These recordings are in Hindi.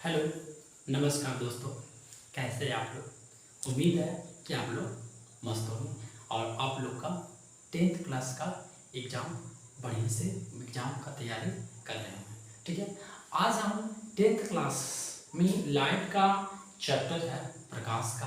हेलो, नमस्कार दोस्तों। कैसे हैं आप लोग? उम्मीद है कि आप लोग मस्त होंगे और आप लोग का 10th क्लास का एग्ज़ाम बढ़िया से एग्ज़ाम का तैयारी कर रहे हैं। ठीक है, आज हम 10th क्लास में लाइट का चैप्टर है प्रकाश का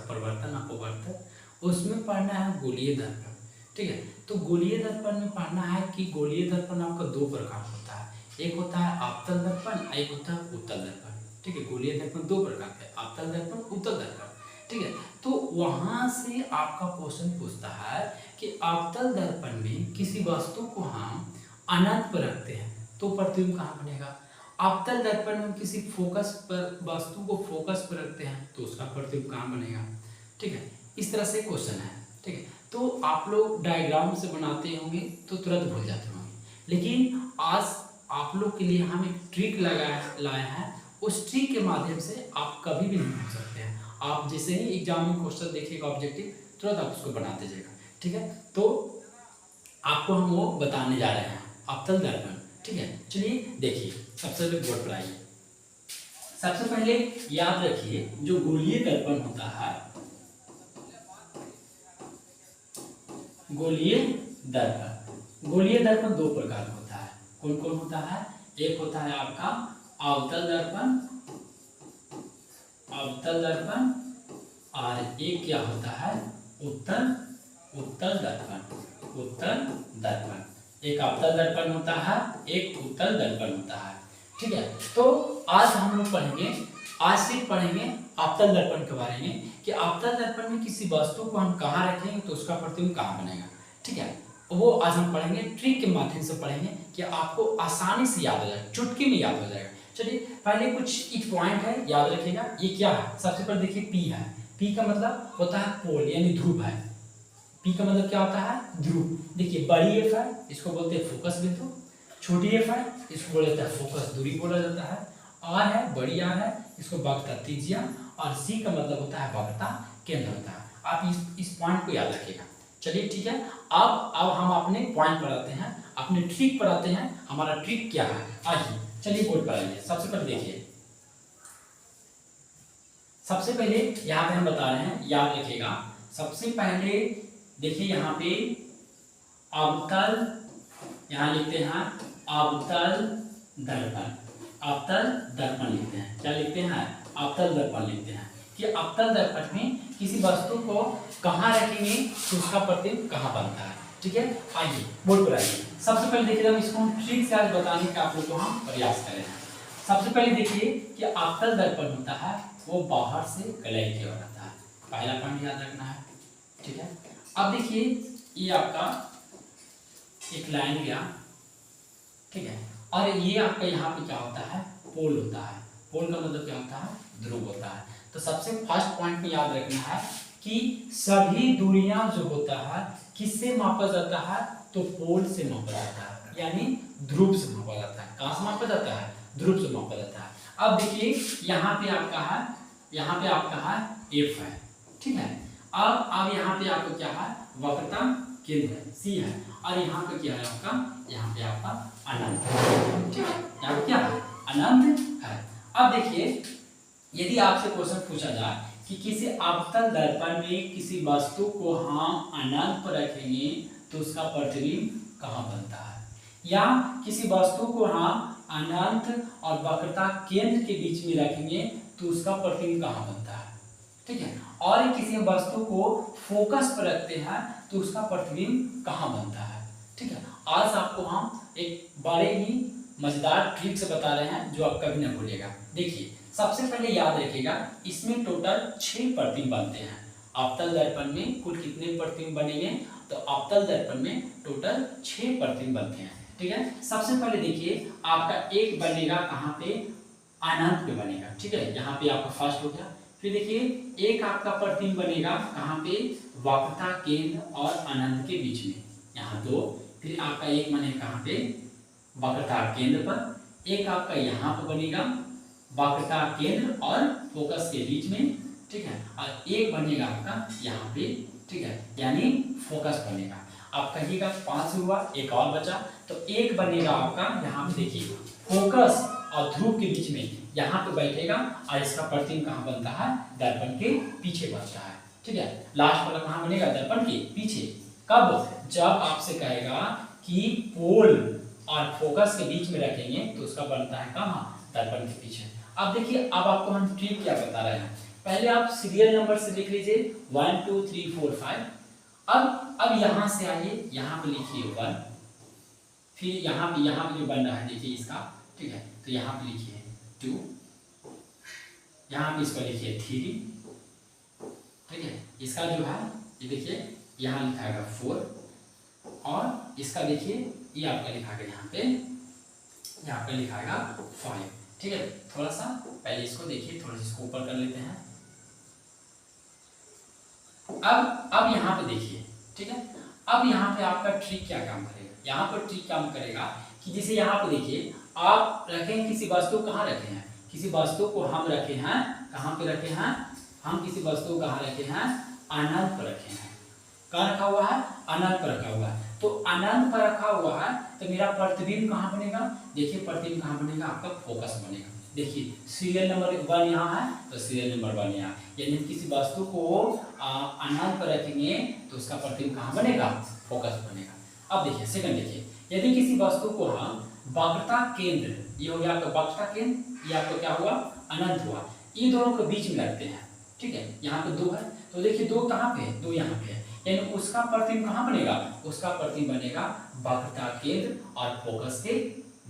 परिवर्तन अपवर्तन, उसमें पढ़ना है गोलीय दर्पण। ठीक है, तो गोलीय दर्पण में पढ़ना है कि गोलीय दर्पण आपका दो प्रकार होता है, एक होता है आपतन दर्पण, एक होता है उत्तल दर्पण। ठीक है, गोलीय दर्पण दो प्रकार के, आपतन दर्पण, उत्तल दर्पण। ठीक है, तो वहां से आपका क्वेश्चन पूछता है कि आपतल दर्पण में किसी वस्तु को हम अनंत पर रखते हैं तो प्रतिबिंब कहाँ बनेगा। आपतल दर्पण में किसी फोकस पर वस्तु को फोकस पर रखते हैं तो उसका प्रतिबिंब कहाँ बनेगा। ठीक है, इस तरह से क्वेश्चन है। ठीक है, तो आप लोग डायग्राम से बनाते होंगे तो तुरंत भूल जाते होंगे, लेकिन आज आप लोग के लिए हम एक ट्रिक लाए हैं। उस ट्रिक के माध्यम से आप कभी भी नहीं भूल सकते हैं। आप जैसे ही एग्जाम में क्वेश्चन देखिएगा ऑब्जेक्टिव, तुरंत आप उसको बनाते जाएगा। ठीक है, तो आपको हम वो बताने जा रहे हैं, आपतल दर्पण। ठीक है, चलिए देखिए, सबसे पहले बोर्ड पर आइए। सबसे पहले याद रखिए, जो गोलीय दर्पण होता है, गोलीय दर्पण दो प्रकार का होता है। कौन कौन होता है? एक होता है आपका अवतल दर्पण और एक क्या होता है, उत्तल दर्पण। एक अवतल दर्पण होता है, एक उत्तल दर्पण होता है। ठीक है, तो आज हम लोग सिर्फ पढ़ेंगे अवतल दर्पण के बारे में कि अवतल दर्पण में किसी वस्तु को हम कहाँ रखेंगे तो उसका प्रतिबिंब कहाँ बनेगा। ठीक है, वो आज हम पढ़ेंगे, ट्रिक के माध्यम से पढ़ेंगे कि आपको आसानी से याद हो जाएगा, चुटकी में याद हो जाएगा। चलिए पहले कुछ एक पॉइंट है, याद रखिएगा। ये क्या है? सबसे पहले देखिए पी है। पी का मतलब होता है पोल यानी ध्रुव है। पी का मतलब क्या होता है? ध्रुव। देखिए बड़ी एफ है, इसको बोलते हैं फोकस बिंदु। छोटी एफ है, इसको बोला जाता है फोकस दूरी बोला जाता है। आर है, बड़ी आर है, इसको वक्रता त्रिज्या। और सी का मतलब होता है वक्रता केंद्र होता है। आप इस पॉइंट को याद रखिएगा। चलिए ठीक है, अब हम अपने पॉइंट पर आते हैं, अपने ट्रिक पर आते हैं। हमारा ट्रिक क्या है, आइए चलिए बोर्ड पर आइए। सबसे पहले देखिए, सबसे पहले यहाँ पे हम बता रहे हैं, याद रखिएगा। सबसे पहले देखिए यहाँ पे अवतल, यहाँ लिखते हैं अवतल दर्पण लिखते हैं। क्या लिखते हैं? अवतल दर्पण लिखते हैं कि अवतल दर्पण में किसी वस्तु को कहाँ रखेंगे तो उसका प्रतिबिंब कहाँ बनता है। ठीक है, आइए बोर्ड पर आइए। सबसे पहले देखिए, हम इसको ट्रिक से आज बताने का आप लोग को हम प्रयास करें। सबसे पहले देखिए कि अवतल दर्पण होता है वो बाहर से गलाई की ओर आता है। पहला पॉइंट याद रखना है। ठीक है, अब देखिए ये आपका एक लाइन गया। ठीक है, और ये आपका यहाँ पे क्या होता है? पोल होता है। पोल का मतलब क्या होता है? ध्रुव होता है। तो सबसे फर्स्ट पॉइंट में याद रखना है कि सभी दूरियां जो होता है किससे मापा जाता है? तो पोल से मापा जाता है, यानी ध्रुव से मापा जाता है। कहाँ से मापा जाता है? ध्रुव से मापा जाता है। अब देखिए यहाँ पे आपका है एफ है। ठीक है, अब यहाँ पे आपका क्या है? वक्रता केंद्र सी है, और यहाँ पे क्या है आपका? यहाँ पे आपका अनंत है। ठीक है, यहाँ पे क्या है? अनंत है। अब देखिए, यदि आपसे क्वेश्चन पूछा जाए कि किसी अवतल दर्पण में किसी वस्तु को हम अनंत पर रखेंगे तो उसका प्रतिबिंब कहाँ बनता है, या किसी वस्तु को हम अनंत और वक्रता केंद्र के बीच में रखेंगे तो उसका प्रतिबिंब कहाँ बनता है। ठीक है, और किसी वस्तु को फोकस पर रखते हैं तो उसका प्रतिबिंब कहाँ बनता है। ठीक है, आज आपको हम एक बड़े ही मजेदार ट्रिक से बता रहे हैं जो आप कभी ना भूलिएगा। देखिए, सबसे पहले याद रखिएगा, इसमें टोटल 6 प्रतिबिंब बनते हैं। अवतल दर्पण में कुल कितने प्रतिबिंब बनेंगे? तो अवतल दर्पण में टोटल 6 प्रतिबिंब बनते हैं। ठीक है, सबसे पहले देखिए आपका एक बनेगा कहाँ पे? अनंत पे बनेगा। ठीक है, यहाँ पे आपका फर्स्ट हो गया। फिर देखिए एक आपका प्रतिबिंब बनेगा कहाँ पे? वक्रता केंद्र और अनंत के बीच में, यहाँ 2। फिर आपका एक बनेगा कहाँ पे? वक्रता केंद्र पर। एक आपका यहाँ पर बनेगा वक्रता केंद्र और फोकस के बीच में। ठीक है, और एक बनेगा आपका यहाँ पे। ठीक है, यानी फोकस बनेगा। आप कहिएगा 5 हुआ, एक और बचा, तो एक बनेगा आपका यहाँ पे। देखिए फोकस और ध्रुव के बीच में यहाँ पे बैठेगा और इसका प्रतिबिंब कहाँ बनता है, दर्पण के पीछे बनता है। ठीक है, लास्ट वाला कहाँ बनेगा, दर्पण के पीछे। कब, जब आपसे कहेगा कि पोल और फोकस के बीच में रखेंगे तो उसका बनता है कहाँ, दर्पण के पीछे। अब देखिए, अब आपको हम ट्रिक क्या बता रहे हैं, पहले आप सीरियल नंबर से लिख लीजिए 1 2 3 4 5। अब यहाँ से आइए, यहाँ पे लिखिए 1, फिर यहाँ पे जो बन रहा है देखिए इसका, ठीक है, तो यहाँ पे लिखिए 2, यहाँ पे इसको लिखिए 3, ठीक है, इसका जो है ये देखिए यहाँ लिखा है 4, और इसका देखिए ये आपका लिखा है यहाँ पे लिखा है 5। ठीक है, थोड़ा सा पहले इसको देखिए, थोड़ा सा इसको ऊपर कर लेते हैं। अब यहाँ पे देखिए, ठीक है, अब यहाँ पे आपका ट्रिक क्या काम करेगा, यहाँ पर ट्रिक काम करेगा कि जैसे यहाँ पे देखिए आप रखें किसी वस्तु को, कहाँ रखे हैं, किसी वस्तु को हम रखे हैं, कहाँ पे रखे हैं, हम किसी वस्तु को कहाँ रखे हैं, अनंत पर रखे हैं। कहाँ रखा हुआ है, अनंत पर रखा हुआ है। तो अनंत पर रखा हुआ है तो मेरा प्रतिबिंब कहाँ बनेगा, देखिए प्रतिबिंब कहाँ बनेगा, आपका फोकस बनेगा। देखिए सीरियल नंबर 1 यहाँ है तो सीरियल नंबर 1 यहाँ, यानी किसी वस्तु को अनंत पर रखेंगे तो उसका प्रतिबिंब कहाँ बनेगा, फोकस बनेगा। अब देखिए सेकंड, देखिए यदि किसी वस्तु को हम वक्रता केंद्र, ये हो गया आपका वक्रता केंद्र, ये आपका क्या हुआ, अनंत हुआ, ये दोनों को बीच में रखते हैं। ठीक है, यहाँ पे 2 है तो देखिए 2 कहाँ पे है, 2 यहाँ पे है, यानी उसका प्रतिबिंब कहाँ बनेगा, उसका प्रतिबिंब बनेगा वक्रता केंद्र और फोकस के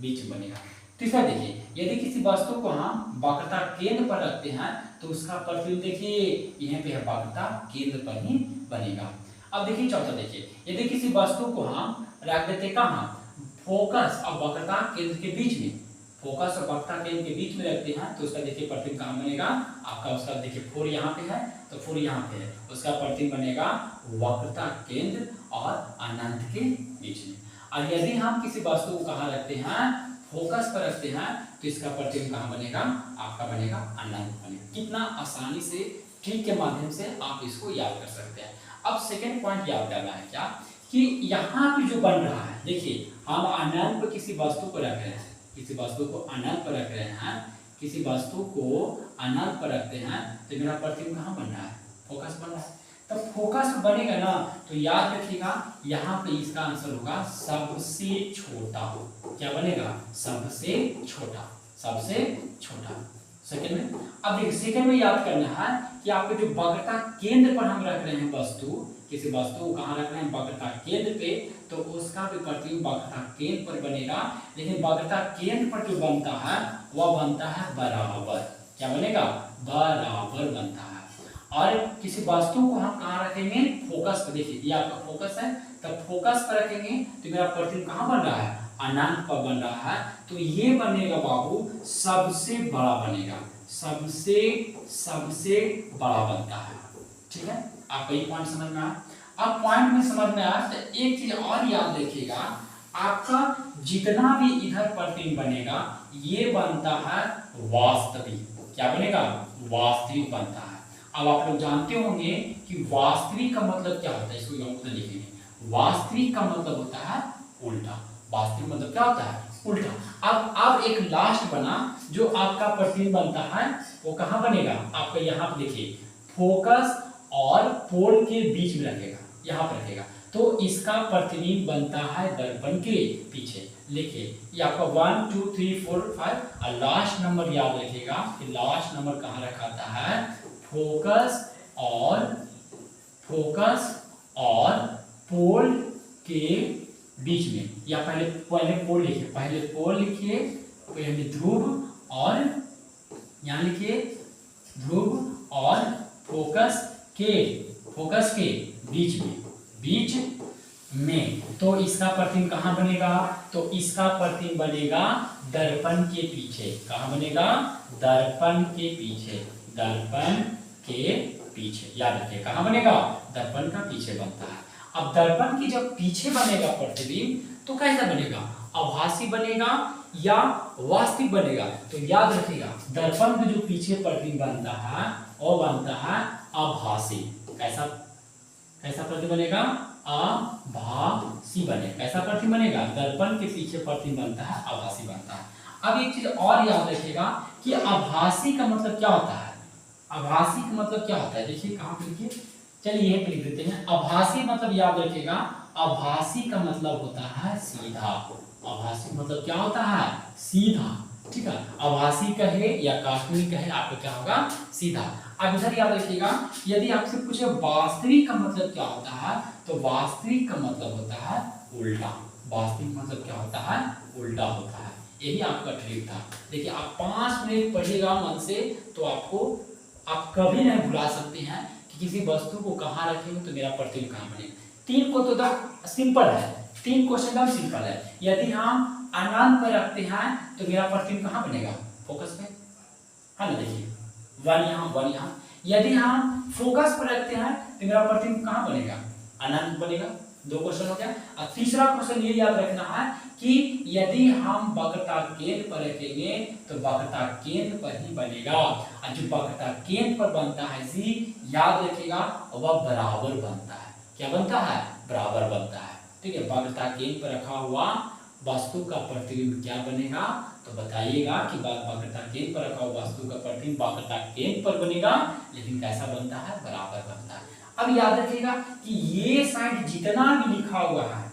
बीच में बनेगा। तीसरा देखिए, यदि किसी वस्तु को हम वक्रता केंद्र पर रखते हैं तो उसका प्रतिबिंब देखिए यहाँ पे है वक्रता केंद्र पर ही बनेगा। अब देखिए चौथा, देखिए यदि किसी वस्तु को हम रख देते कहाँ, फोकस और वक्रता केंद्र के बीच में, फोकस और वक्रता केंद्र के बीच में रखते हैं तो उसका देखिए प्रतिबिंब कहाँ बनेगा आपका, उसका देखिए 4 यहाँ पे है तो 4 यहाँ पे है, उसका प्रतिबिंब बनेगा वक्रता केंद्र और अनंत के बीच में। और यदि हम किसी वस्तु को कहाँ रखते हैं, फोकस पर रखते हैं तो इसका प्रतिबिंब कहाँ बनेगा, आपका बनेगा अनंत बनेगा। कितना आसानी से ट्रिक के माध्यम से आप इसको याद कर सकते हैं। अब सेकेंड पॉइंट याद करना है क्या, कि यहाँ पे जो बन रहा है, देखिए हम अनंत पर किसी वस्तु को रख रहे हैं, किसी वस्तु को अनंत पर रख रहे हैं, किसी वस्तु को अनंत पर रखते हैं तो मेरा प्रतिबिंब कहाँ बन रहा है, फोकस बन रहा है। तब फोकस बनेगा ना तो याद रखिएगा यहाँ पे इसका आंसर होगा सबसे छोटा। क्या बनेगा, सबसे छोटा, सबसे छोटा। सेकंड में, अब देखिए सेकंड में याद करना है कि आपको जो वक्रता केंद्र पर हम रख रहे हैं वस्तु, किसी वस्तु को कहाँ रख रहे हैं, वक्रता केंद्र पे, तो उसका भी प्रतिबिंब वक्रता केंद्र पर बनेगा। लेकिन वक्रता केंद्र पर जो बनता है वह बनता है बराबर। क्या बनेगा, बराबर बनता है। और किसी वस्तु को हम कहाँ रखेंगे, फोकस पर। देखिए ये आपका फोकस है, तब फोकस पर रखेंगे तो मेरा प्रतिबिंब कहाँ बन रहा है, अनंत पर बन रहा है, तो ये बनेगा बाबू सबसे बड़ा बनेगा, सबसे बड़ा बनता है। ठीक है, आपको ये पॉइंट समझ में आया। अब पॉइंट में समझ में आया तो एक चीज और याद रखिएगा, आपका जितना भी इधर प्रतिबिंब बनेगा ये बनता है वास्तविक। क्या बनेगा, वास्तविक बनता है। अब आप लोग जानते होंगे कि वास्तविक का मतलब क्या होता है, इसको उधर लिखेंगे। वास्तविक का मतलब होता है उल्टा, वास्तविक मतलब क्या होता है, उल्टा। अब एक लास्ट बना जो आपका प्रतिबिंब बनता है वो कहाँ बनेगा, आपका यहाँ पे देखिए फोकस और पोल के बीच में रखेगा, यहाँ पर रखेगा, तो इसका प्रतिबिंब बनता है दर्पण के पीछे। लिखिए ये आपका 1 2 3 4 5 और लास्ट नंबर याद रखिएगा कि लास्ट नंबर कहाँ रखा है, फोकस और पोल के बीच में। या पहले पोल लिखिए, पहले पोल लिखिए, पहले ध्रुव और यहाँ लिखिए ध्रुव और फोकस के बीच में, तो इसका प्रतिबिंब कहाँ बनेगा, तो इसका प्रतिबिंब बनेगा दर्पण के पीछे। कहाँ बनेगा, दर्पण के पीछे। याद रखिए कहाँ बनेगा, दर्पण का पीछे बनता है। अब दर्पण की जब पीछे बनेगा प्रतिबिंब तो कैसा बनेगा, आभासी बनेगा या वास्तविक बनेगा। तो याद रखिएगा दर्पण के जो पीछे प्रतिबिंब बनता है वो बनता है आभासी। कैसा प्रतिबिंब बनेगा, आभासी बनेगा। कैसा प्रतिबिंब बनेगा, दर्पण के पीछे प्रतिबिंब बनता है, आभासी बनता है। अब एक चीज और याद रखिएगा कि आभासी का मतलब क्या होता है। आभासी का मतलब क्या होता है, देखिए कहाँ पे लिखिए, चलिए यहीं पे लिख देते हैं। आभासी मतलब याद रखिएगा, आभासी का मतलब होता है सीधा। आभासी मतलब क्या होता है, सीधा, ठीक है। आभासी कहे या काल्पनिक कहे, आपको क्या होगा, सीधा। अब इधर याद रखिएगा, यदि आपसे पूछे वास्तविक का मतलब क्या होता है, तो वास्तविक का मतलब होता है उल्टा। वास्तविक मतलब क्या होता है, उल्टा होता है। यही आपका ट्रिक था। देखिए आप 5 मिनट पढ़िएगा मन से, तो आपको, आप कभी नहीं भुला सकते हैं कि किसी वस्तु को कहाँ रखेंगे तो मेरा प्रतिबिंब कहाँ बनेगा। 3 को तो एकदम सिंपल है, 3 क्वेश्चन एकदम सिंपल है। यदि हम अनंत पर रखते हैं तो मेरा प्रतिबिंब कहाँ बनेगा, फोकस पे, है ना। देखिए 1 यहाँ 1 यहाँ। यदि हम फोकस पर रखते हैं तो मेरा प्रतिबिंब कहाँ बनेगा, अनंत बनेगा। 2 क्वेश्चन हो गया। और तीसरा क्वेश्चन ये याद रखना है कि यदि हम वक्रता केंद्र पर रखेंगे तो वक्रता केंद्र पर ही बनेगा। और जो वक्रता केंद्र पर बनता है जी, याद रखिएगा, वह बराबर बनता है। क्या बनता है, बराबर बनता है, ठीक है। वक्रता केंद्र पर रखा हुआ वस्तु का प्रतिबिंब क्या बनेगा, तो बताइएगा कि वक्रता केंद्र पर रखा हुआ वस्तु का प्रतिबिंब वक्रता केंद्र पर बनेगा, लेकिन कैसा बनता है, बराबर बनता है। अब याद रखिएगा कि ये साइड जितना भी लिखा हुआ है,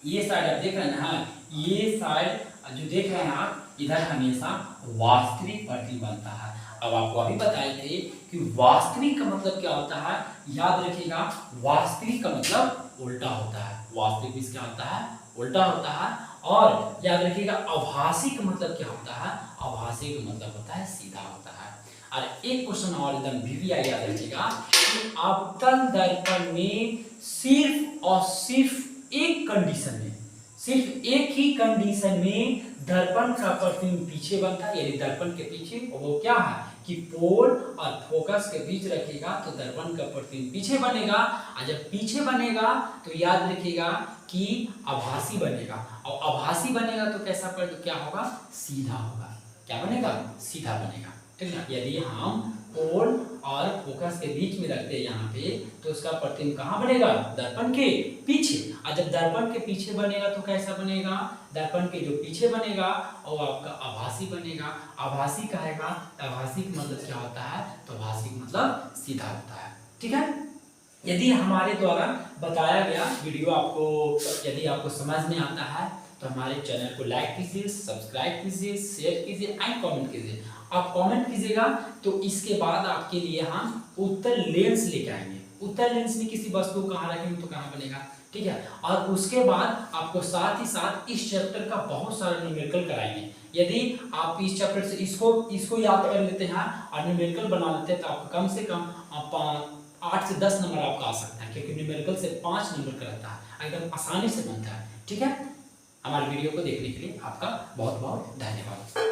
ये साइड आप देख रहे हैं ना, ये साइड जो देख रहे हैं आप, इधर हमेशा वास्तविक प्रतिबिंब बनता है। अब आपको अभी बताए थे कि वास्तविक का मतलब क्या होता है, याद रखिएगा, वास्तविक का मतलब उल्टा होता है। वास्तविक भी क्या होता है, उल्टा होता है। और याद रखिएगा आभासी का मतलब क्या होता है, आभासी का मतलब होता है सीधा होता है। और एक क्वेश्चन और एकदम वीवीआई याद रखिएगा कि अवतल दर्पण में सिर्फ और सिर्फ एक कंडीशन में, सिर्फ एक ही कंडीशन में दर्पण का प्रतिबिंब पीछे बनता है। यदि दर्पण के पीछे, वो क्या है कि पोल और फोकस के बीच रखिएगा तो दर्पण का प्रतिबिंब पीछे बनेगा। और जब पीछे बनेगा तो याद रखिएगा कि आभासी बनेगा। और आभासी बनेगा तो कैसा पर क्या होगा, सीधा होगा। क्या बनेगा, सीधा बनेगा, ठीक है। यदि हम पोल और फोकस के बीच में रखते हैं यहाँ पे, तो उसका प्रतिबिंब कहाँ बनेगा, दर्पण के पीछे। और जब दर्पण के पीछे बनेगा तो कैसा बनेगा, दर्पण के जो पीछे बनेगा और आपका आभासी बनेगा। आभासी कहेगा, आभासी का मतलब क्या होता है, तो आभासी का मतलब सीधा होता है, ठीक है। यदि हमारे द्वारा बताया गया वीडियो आपको, यदि आपको समझ में आता है तो हमारे चैनल को लाइक कीजिए, सब्सक्राइब कीजिए, शेयर कीजिए एंड कमेंट कीजिए। आप कमेंट कीजिएगा तो इसके बाद आपके लिए हम उत्तर लेंस लेके आएंगे। उत्तर लेंस में किसी वस्तु को कहाँ रखेंगे तो कहाँ बनेगा, ठीक है। और उसके बाद आपको साथ ही साथ इस चैप्टर का बहुत सारा न्यूमेरिकल कराएंगे। यदि आप इस चैप्टर से इसको याद कर लेते हैं और न्यूमेरिकल बना लेते हैं तो आपको कम से कम 8 से 10 नंबर आपका आ सकता है, क्योंकि न्यूमेरिकल से 5 नंबर का रहता है, एकदम आसानी से बनता है, ठीक है। हमारे वीडियो को देखने के लिए आपका बहुत बहुत धन्यवाद।